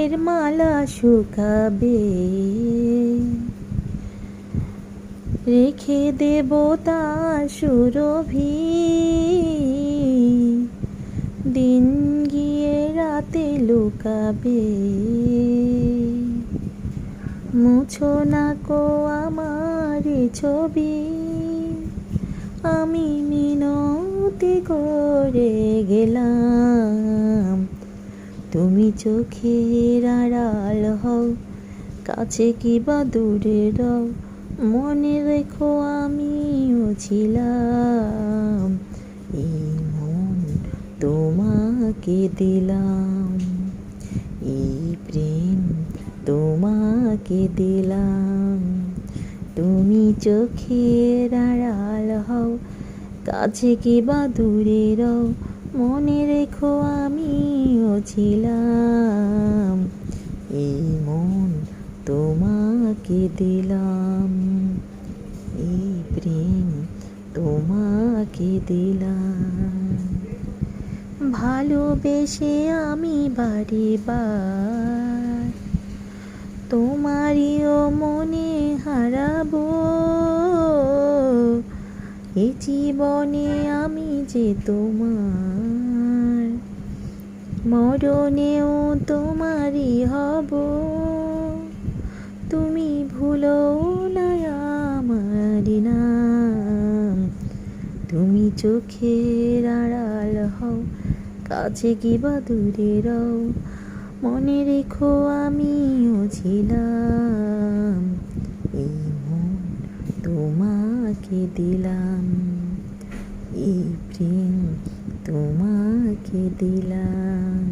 ফুলের মালা শুকাবে, রেখে দেব তার সুরভি। দিন গিয়ে রাতে লুকাবে, মুছো না কো আমার ছবি। আমি মিনতি করে গেলাম, তুমি চোখের আড়াল হও, কাছে কি বা দূরে রও। মনে রেখো আমিও ছিলাম, এই মন তোমাকে দিলাম, এই প্রেম তোমাকে দিলাম। তুমি চোখের আড়াল হও, কাছে কি বা দূরে রও। মনে রেখো আমিও ছিলাম, এই মন তোমাকে দিলাম, এই প্রেম তোমাকে দিলাম। ভালোবেসে আমি বারে বার তোমারিও মনে হারাবো। এ জীবনে আমি যে তোমার, মরণেও তোমারই হব। তুমি ভুলো না আমার নাম, তুমি চোখের আড়াল হও, কাছে কি বা দূরে রও। মনে রেখো আমিও ছিলাম, এই মন তোমাকে দিলাম, এই প্রেম তোমাকে দিলাম।